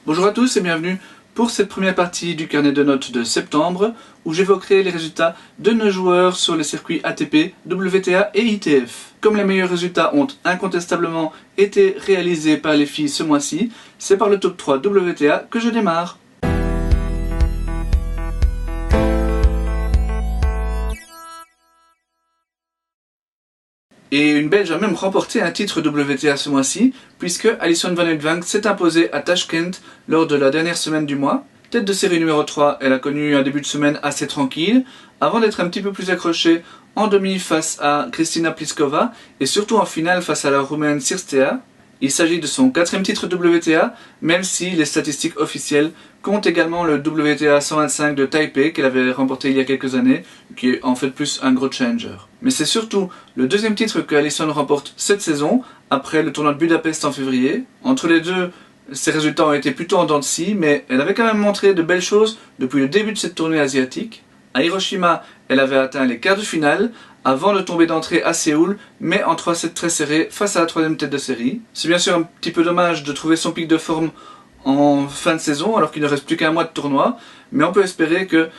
Bonjour à tous et bienvenue pour cette première partie du carnet de notes de septembre où j'évoquerai les résultats de nos joueurs sur les circuits ATP, WTA et ITF. Comme les meilleurs résultats ont incontestablement été réalisés par les filles ce mois-ci, c'est par le top 3 WTA que je démarre. Et une Belge a même remporté un titre WTA ce mois-ci, puisque Alison Van Uytvanck s'est imposée à Tashkent lors de la dernière semaine du mois. Tête de série numéro 3, elle a connu un début de semaine assez tranquille, avant d'être un petit peu plus accrochée en demi face à Kristina Pliskova, et surtout en finale face à la Roumaine Cirstea. Il s'agit de son 4e titre WTA, même si les statistiques officielles comptent également le WTA 125 de Taipei qu'elle avait remporté il y a quelques années, qui est en fait plus un gros challenger. Mais c'est surtout le 2e titre que Alison remporte cette saison, après le tournoi de Budapest en février. Entre les deux, ses résultats ont été plutôt en dents de scie, mais elle avait quand même montré de belles choses depuis le début de cette tournée asiatique. À Hiroshima, elle avait atteint les quarts de finale, avant de tomber d'entrée à Séoul, mais en 3-7 très serrés face à la 3e tête de série. C'est bien sûr un petit peu dommage de trouver son pic de forme en fin de saison, alors qu'il ne reste plus qu'un mois de tournoi, mais on peut espérer que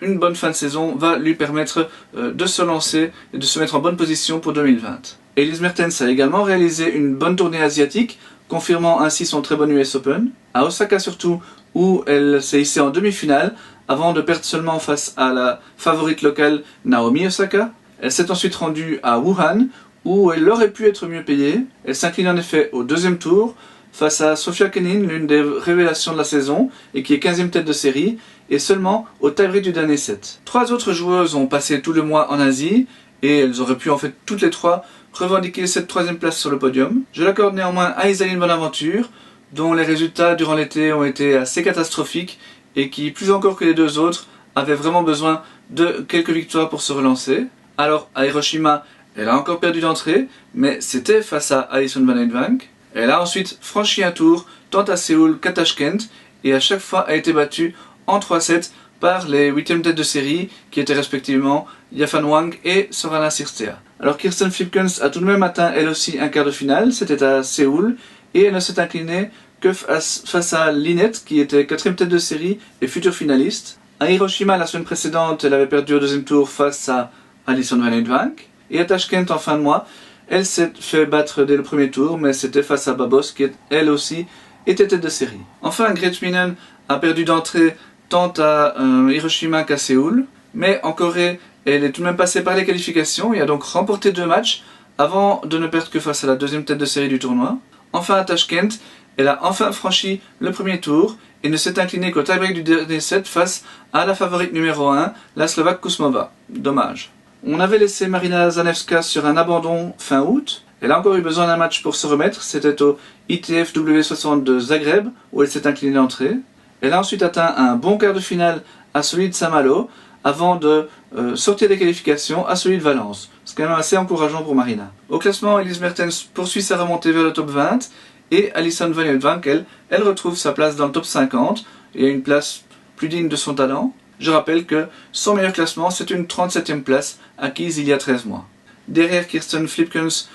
une bonne fin de saison va lui permettre de se lancer et de se mettre en bonne position pour 2020. Elise Mertens a également réalisé une bonne tournée asiatique, confirmant ainsi son très bon US Open, à Osaka surtout, où elle s'est hissée en demi-finale, avant de perdre seulement face à la favorite locale Naomi Osaka. Elle s'est ensuite rendue à Wuhan, où elle aurait pu être mieux payée. Elle s'incline en effet au 2e tour, face à Sofia Kenin, l'une des révélations de la saison, et qui est 15e tête de série, et seulement au tie-break du dernier set. 3 autres joueuses ont passé tout le mois en Asie, et elles auraient pu en fait toutes les 3 revendiquer cette 3e place sur le podium. Je l'accorde néanmoins à Isaline Bonaventure, dont les résultats durant l'été ont été assez catastrophiques, et qui, plus encore que les 2 autres, avait vraiment besoin de quelques victoires pour se relancer. Alors, à Hiroshima, elle a encore perdu d'entrée, mais c'était face à Alison Van Uytvanck. Elle a ensuite franchi un tour, tant à Séoul qu'à Tashkent, et à chaque fois a été battue en 3-7 par les 8e têtes de série, qui étaient respectivement Yafan Wang et Sorana Cirstea. Alors Kirsten Flipkens a tout de même atteint elle aussi un quart de finale, c'était à Séoul, et elle ne s'est inclinée que face à Linette, qui était 4e tête de série et future finaliste. À Hiroshima, la semaine précédente, elle avait perdu au 2e tour face à Alison Van Uytvanck. Et à Tashkent, en fin de mois, elle s'est fait battre dès le 1er tour, mais c'était face à Babos, qui elle aussi était tête de série. Enfin, Grete Minen a perdu d'entrée tant à Hiroshima qu'à Séoul, mais en Corée, elle est tout de même passée par les qualifications et a donc remporté 2 matchs avant de ne perdre que face à la 2e tête de série du tournoi. Enfin, à Tashkent, elle a enfin franchi le 1er tour et ne s'est inclinée qu'au tie-break du dernier set face à la favorite numéro 1, la Slovaque Kuzmova. Dommage. On avait laissé Marina Zanevska sur un abandon fin août. Elle a encore eu besoin d'un match pour se remettre, c'était au ITF W60 de Zagreb où elle s'est inclinée d'entrée. Elle a ensuite atteint un bon quart de finale à celui de Saint-Malo avant de sortir des qualifications à celui de Valence. C'est quand même assez encourageant pour Marina. Au classement, Elise Mertens poursuit sa remontée vers le top 20 et Alison Van Uytvanck, elle retrouve sa place dans le top 50 et une place plus digne de son talent. Je rappelle que son meilleur classement, c'est une 37e place acquise il y a 13 mois. Derrière, Kirsten Flipkens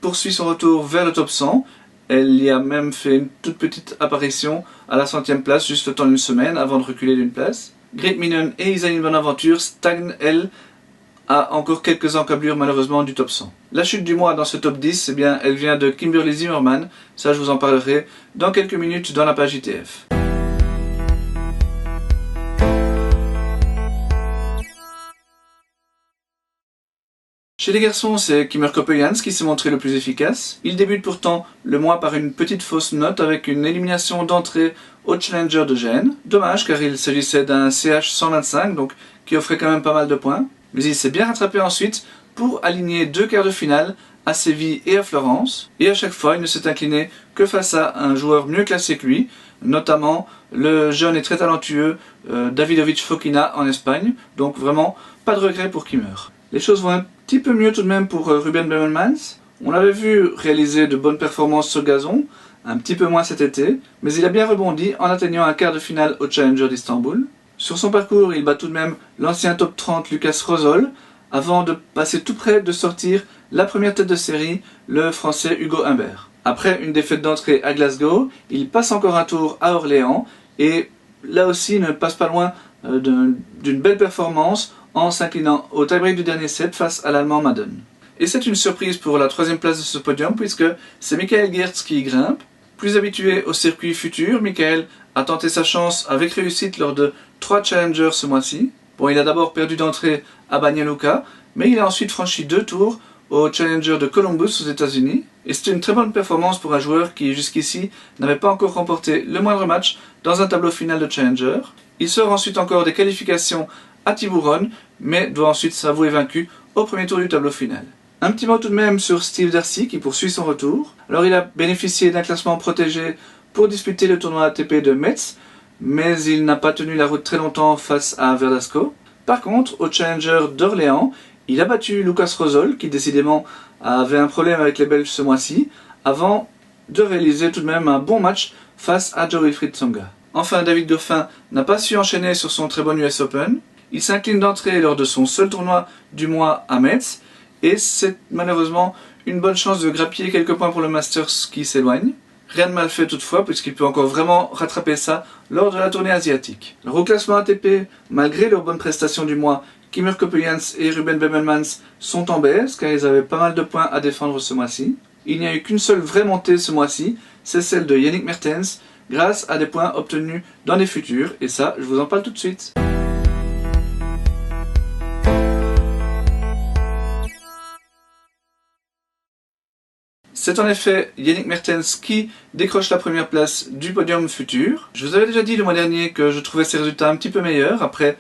poursuit son retour vers le top 100. Elle y a même fait une toute petite apparition à la 100e place juste le temps d'une semaine avant de reculer d'une place. Grete Minen et Isaline Bonaventure stagnent, elles, à encore quelques encablures malheureusement du top 100. La chute du mois dans ce top 10, eh bien, elle vient de Kimberly Zimmerman. Ça, je vous en parlerai dans quelques minutes dans la page ITF. Chez les garçons, c'est Kimmer Coppejans qui s'est montré le plus efficace. Il débute pourtant le mois par une petite fausse note avec une élimination d'entrée au Challenger de Gênes. Dommage car il s'agissait d'un CH 125, donc qui offrait quand même pas mal de points. Mais il s'est bien rattrapé ensuite pour aligner 2 quarts de finale à Séville et à Florence. Et à chaque fois, il ne s'est incliné que face à un joueur mieux classé que lui, notamment le jeune et très talentueux Davidovich Fokina en Espagne. Donc vraiment, pas de regret pour Kimmer. Les choses vont un petit peu mieux tout de même pour Ruben Bemelmans. On l'avait vu réaliser de bonnes performances sur gazon, un petit peu moins cet été, mais il a bien rebondi en atteignant un quart de finale au Challenger d'Istanbul. Sur son parcours, il bat tout de même l'ancien top 30 Lucas Rosol, avant de passer tout près de sortir la première tête de série, le français Hugo Humbert. Après une défaite d'entrée à Glasgow, il passe encore un tour à Orléans et là aussi ne passe pas loin d'une belle performance en s'inclinant au tie-break du dernier set face à l'Allemand Madden. Et c'est une surprise pour la troisième place de ce podium puisque c'est Michael Geerts qui y grimpe. Plus habitué au circuit futur, Michael a tenté sa chance avec réussite lors de 3 challengers ce mois-ci. Bon, il a d'abord perdu d'entrée à Banja Luka, mais il a ensuite franchi 2 tours au Challenger de Columbus aux États-Unis. Et c'est une très bonne performance pour un joueur qui jusqu'ici n'avait pas encore remporté le moindre match dans un tableau final de Challenger. Il sort ensuite encore des qualifications à Tiburon, mais doit ensuite s'avouer vaincu au premier tour du tableau final. Un petit mot tout de même sur Steve Darcy qui poursuit son retour. Alors il a bénéficié d'un classement protégé pour disputer le tournoi ATP de Metz, mais il n'a pas tenu la route très longtemps face à Verdasco. Par contre, au Challenger d'Orléans, il a battu Lucas Rosol, qui décidément avait un problème avec les Belges ce mois-ci, avant de réaliser tout de même un bon match face à Jo-Wilfried Tsonga. Enfin, David Goffin n'a pas su enchaîner sur son très bon US Open. Il s'incline d'entrée lors de son seul tournoi du mois à Metz, et c'est malheureusement une bonne chance de grappiller quelques points pour le Masters qui s'éloigne. Rien de mal fait toutefois, puisqu'il peut encore vraiment rattraper ça lors de la tournée asiatique. Alors, au classement ATP, malgré leurs bonnes prestations du mois, Kimur Coppejans et Ruben Bemelmans sont en baisse, car ils avaient pas mal de points à défendre ce mois-ci. Il n'y a eu qu'une seule vraie montée ce mois-ci, c'est celle de Yannick Mertens, grâce à des points obtenus dans les futurs, et ça, je vous en parle tout de suite. C'est en effet Yannick Mertens qui décroche la première place du podium futur. Je vous avais déjà dit le mois dernier que je trouvais ses résultats un petit peu meilleurs après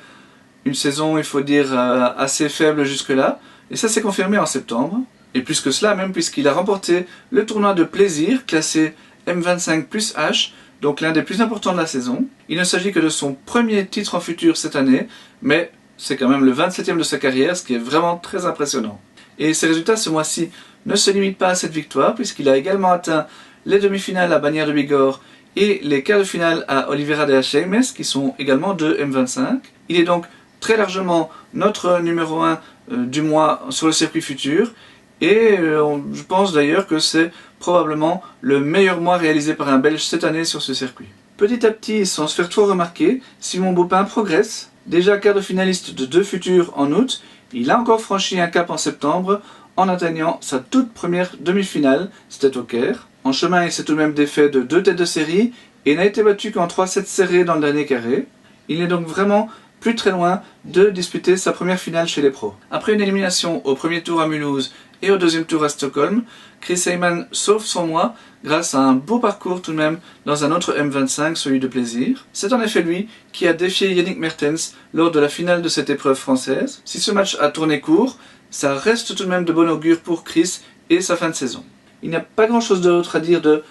une saison, il faut dire, assez faible jusque-là. Et ça s'est confirmé en septembre. Et plus que cela même, puisqu'il a remporté le tournoi de plaisir classé M25 plus H, donc l'un des plus importants de la saison. Il ne s'agit que de son premier titre en futur cette année, mais c'est quand même le 27e de sa carrière, ce qui est vraiment très impressionnant. Et ses résultats ce mois-ci ne se limitent pas à cette victoire, puisqu'il a également atteint les demi-finales à Bagnères de Bigorre et les quarts de finale à Oliveira de Acheimes, qui sont également de M25. Il est donc très largement notre numéro 1 du mois sur le circuit futur, et je pense d'ailleurs que c'est probablement le meilleur mois réalisé par un Belge cette année sur ce circuit. Petit à petit, sans se faire trop remarquer, Simon Beaupin progresse. Déjà quart de finaliste de 2 futurs en août, il a encore franchi un cap en septembre en atteignant sa toute première demi-finale, c'était au Caire. En chemin, il s'est tout de même défait de 2 têtes de série et n'a été battu qu'en 3 sets serrés dans le dernier carré. Il n'est donc vraiment plus très loin de disputer sa première finale chez les pros. Après une élimination au premier tour à Mulhouse et au deuxième tour à Stockholm, Chris Heyman sauve son mois grâce à un beau parcours tout de même dans un autre M25, celui de plaisir. C'est en effet lui qui a défié Yannick Mertens lors de la finale de cette épreuve française. Si ce match a tourné court, ça reste tout de même de bon augure pour Chris et sa fin de saison. Il n'y a pas grand chose d'autre à dire de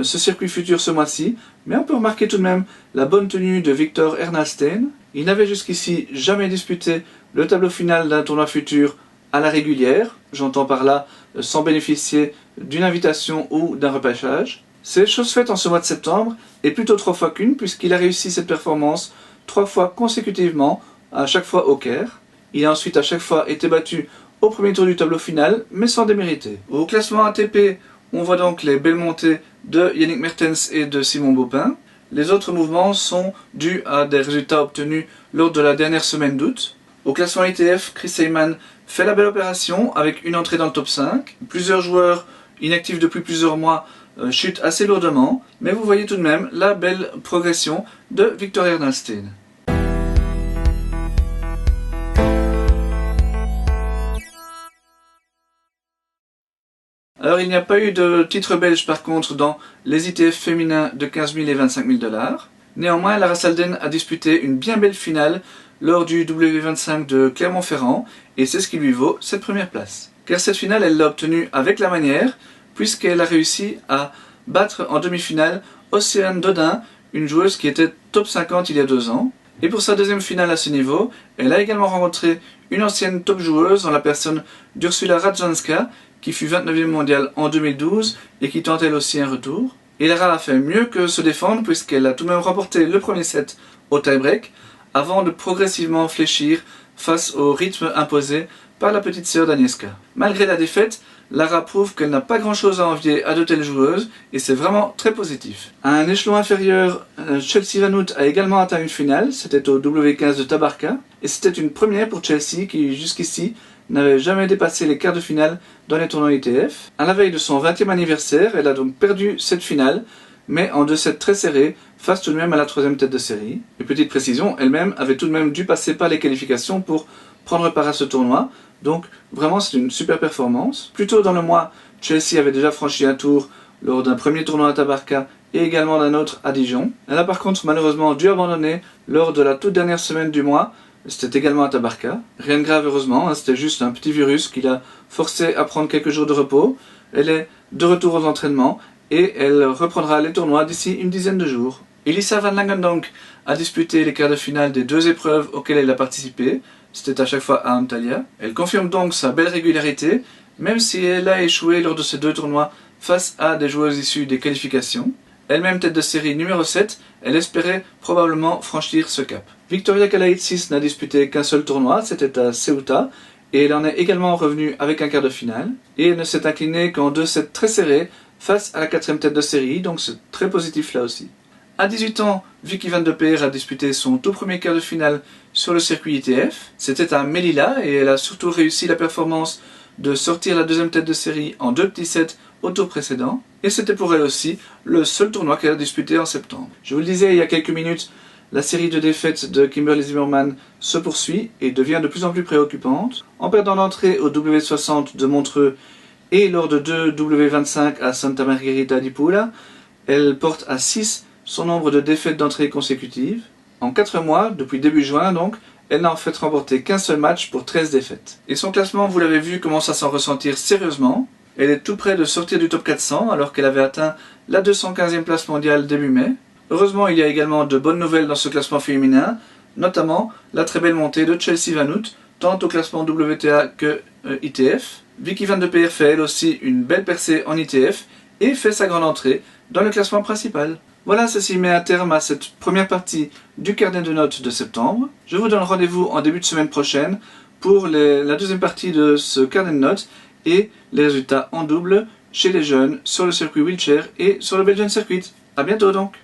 ce circuit futur ce mois-ci, mais on peut remarquer tout de même la bonne tenue de Victor Ernalstein. Il n'avait jusqu'ici jamais disputé le tableau final d'un tournoi futur à la régulière, j'entends par là sans bénéficier d'une invitation ou d'un repêchage. C'est chose faite en ce mois de septembre, et plutôt 3 fois qu'une, puisqu'il a réussi cette performance 3 fois consécutivement, à chaque fois au Caire. Il a ensuite à chaque fois été battu au premier tour du tableau final, mais sans démériter. Au classement ATP, on voit donc les belles montées de Yannick Mertens et de Simon Beaupin. Les autres mouvements sont dus à des résultats obtenus lors de la dernière semaine d'août. Au classement ITF, Chris Heyman fait la belle opération avec une entrée dans le top 5. Plusieurs joueurs inactifs depuis plusieurs mois chutent assez lourdement, mais vous voyez tout de même la belle progression de Victor Ernalstein. Alors il n'y a pas eu de titre belge par contre dans les ITF féminins de 15 000 et 25 000 $. Néanmoins, Lara Salden a disputé une bien belle finale lors du W25 de Clermont-Ferrand, et c'est ce qui lui vaut cette première place. Car cette finale, elle l'a obtenue avec la manière, puisqu'elle a réussi à battre en demi-finale Océane Dodin, une joueuse qui était top 50 il y a 2 ans. Et pour sa deuxième finale à ce niveau, elle a également rencontré une ancienne top joueuse en la personne d'Ursula Radjanska, qui fut 29e mondiale en 2012 et qui tente elle aussi un retour. Et Lara a fait mieux que se défendre puisqu'elle a tout de même remporté le premier set au tie-break avant de progressivement fléchir face au rythme imposé par la petite sœur d'Agnieszka. Malgré la défaite, Lara prouve qu'elle n'a pas grand chose à envier à de telles joueuses et c'est vraiment très positif. À un échelon inférieur, Chelsea Van Hout a également atteint une finale, c'était au W15 de Tabarka et c'était une première pour Chelsea qui jusqu'ici n'avait jamais dépassé les quarts de finale dans les tournois ITF. À la veille de son 20e anniversaire, elle a donc perdu cette finale, mais en 2 sets très serrés, face tout de même à la 3e tête de série. Et petite précision, elle-même avait tout de même dû passer par les qualifications pour prendre part à ce tournoi, donc vraiment c'est une super performance. Plus tôt dans le mois, Chelsea avait déjà franchi un tour lors d'un premier tournoi à Tabarka et également d'un autre à Dijon. Elle a par contre malheureusement dû abandonner lors de la toute dernière semaine du mois, c'était également à Tabarka. Rien de grave heureusement, c'était juste un petit virus qui l'a forcé à prendre quelques jours de repos. Elle est de retour aux entraînements et elle reprendra les tournois d'ici une dizaine de jours. Elisa Van Langendonk a disputé les quarts de finale des 2 épreuves auxquelles elle a participé. C'était à chaque fois à Antalya. Elle confirme donc sa belle régularité, même si elle a échoué lors de ces 2 tournois face à des joueuses issues des qualifications. Elle-même tête de série numéro 7, elle espérait probablement franchir ce cap. Victoria Kalaitsis n'a disputé qu'un seul tournoi, c'était à Ceuta, et elle en est également revenue avec un quart de finale. Et elle ne s'est inclinée qu'en 2 sets très serrés face à la 4e tête de série, donc c'est très positif là aussi. À 18 ans, Vicky Van de Peer a disputé son tout premier quart de finale sur le circuit ITF. C'était à Melilla et elle a surtout réussi la performance de sortir la 2e tête de série en 2 petits sets au tour précédent. Et c'était pour elle aussi le seul tournoi qu'elle a disputé en septembre. Je vous le disais il y a quelques minutes, la série de défaites de Kimberly Zimmerman se poursuit et devient de plus en plus préoccupante. En perdant l'entrée au W60 de Montreux et lors de 2 W25 à Santa Margherita di Pula, elle porte à 6 son nombre de défaites d'entrée consécutives. En 4 mois, depuis début juin donc, elle n'a en fait remporté qu'un seul match pour 13 défaites. Et son classement, vous l'avez vu, commence à s'en ressentir sérieusement. Elle est tout près de sortir du top 400 alors qu'elle avait atteint la 215e place mondiale début mai. Heureusement, il y a également de bonnes nouvelles dans ce classement féminin, notamment la très belle montée de Chelsea Van Hout, tant au classement WTA que ITF. Vicky Van de Peer fait elle aussi une belle percée en ITF et fait sa grande entrée dans le classement principal. Voilà, ceci met un terme à cette première partie du carnet de notes de septembre. Je vous donne rendez-vous en début de semaine prochaine pour la 2e partie de ce carnet de notes et les résultats en double chez les jeunes sur le circuit wheelchair et sur le Belgian Circuit. A bientôt donc!